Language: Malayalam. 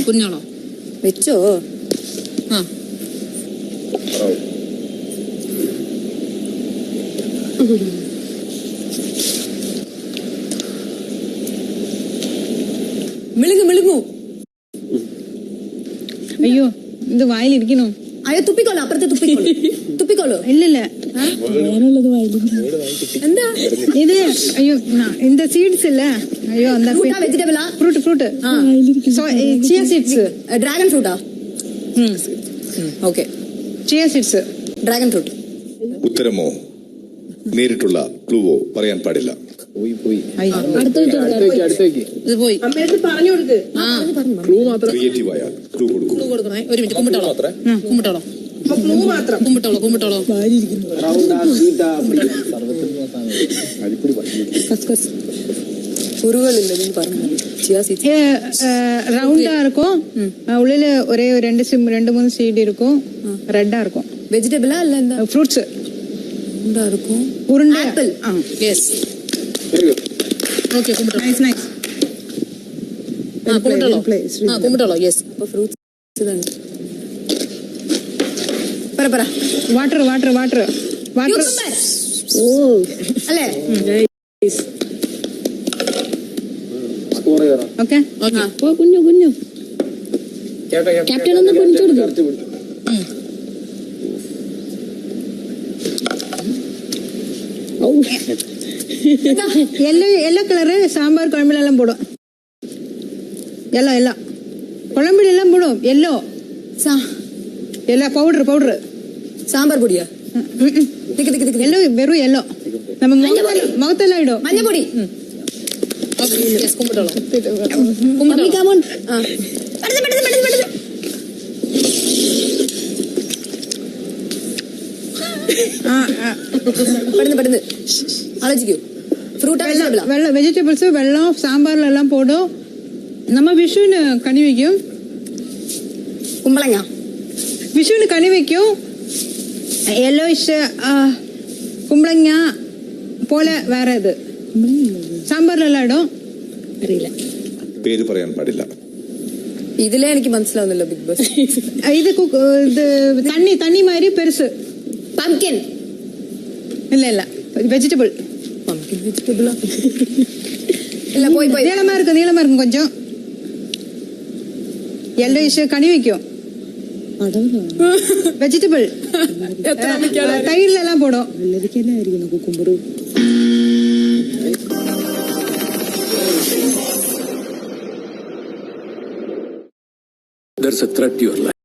കുഞ്ഞോളോ വെച്ചോ. ആ മിളുങ്ങു മിളുങ്ങു. അയ്യോ ഇത് വായിലിരിക്കണോ? അയ്യോ തുപ്പിക്കോളൂ, അപ്പുറത്തെ തുപ്പിക്കോളൂ. തുപ്പിക്കോളൂ. ഇല്ലില്ല എന്താ ഇത്? അയ്യോ இந்த சீட்ஸ் இல்ல. ஐயோ அந்த ഫ്രൂട്ടാ വെജിറ്റബിളാ? Fruit chia seeds. ഡ്രാഗൺ ഫ്രൂട്ടാ? Okay, chia seeds, dragon fruit. ഉത്തരമോ നേരിട്ടുള്ള ക്ലൂവോ പറയാൻ പാടില്ല. ഇത് പോയി. പറഞ്ഞു കൊടുക്ക്. ക്രിയേറ്റീവായ ക്ലൂ കൊടുക്കും. കൊടുക്കണേ. ഒരു മിനിറ്റ്. കുമ്പിട്ടോളോ കുറുകളില്ല നീ പറഞ്ഞു. ரவுண்டா இருக்கும், உள்ள ஒரே ரெண்டு மூணு சீட் இருக்கும், ரெட்டா இருக்கும். வெஜிடபிளா இல்ல இந்த ஃப்ரூட்ஸ் உண்டா இருக்கும். உருண்டை. ஆப்பிள். യെസ്. ഓക്കേ കുമ്പിട്ടോളോ. നൈസ്. കുമ്പിട്ടോളോ. യെസ്. അപ്പൊ ഫ്രൂട്ട്സ് തന്നെ. പറ വാട്ടർ. ഓ അല്ലേ? ഓക്കെ. കുഞ്ഞു ക്യാപ്റ്റൻ ഒന്ന് പൊടിച്ചു കൊടുക്കും. எல்லோ கலரு சாம்பார் குழம்புல எல்லாம் போடும். எல்லாம் குழம்புல எல்லாம் போடும். Yellow powder. சாம்பார் பொடியா? எல்லோ வெறும் எல்லோ. நம்ம முகத்தெல்லாம் இடும். மஞ்சள் பொடி. കുമ്പിട്ടോളോ. പെട്ടെന്ന് ആലോചിക്കൂ. ഫ്രൂട്ടാ വെജിറ്റബിളാ? വെജിറ്റബിൾസ് വെള്ളം സാമ്പാറിലെല്ലാം പോടും. നമ്മ വിഷുവിന് കണി വെക്കും. കുമ്പളങ്ങ. വിഷുവിന് കണി വെക്കും. യെല്ലോയിഷ് കുമ്പളങ്ങ പോലെ വേറെ ഇത് സാമ്പാറിലെല്ലാം ഇടും. അറിയില്ല, പേര് പറയാൻ പാടില്ല. ഇതിലേ എനിക്ക് മനസ്സിലാവുന്നില്ല ബിഗ് ബോസ്. ഇത് തണ്ണി മാതിരി പെരുസ്. പംകിൻ. இல்ல வெஜிடபிள். പംകിൻ വെജിറ്റബിളാ? இல்ல போய் நீளமா இருக்கும் கொஞ்சம். യെല്ലോയിഷ് കണി വെക്കും. Vegetable തൈരിലെല്ലാം പോടും. There's a threat to your life.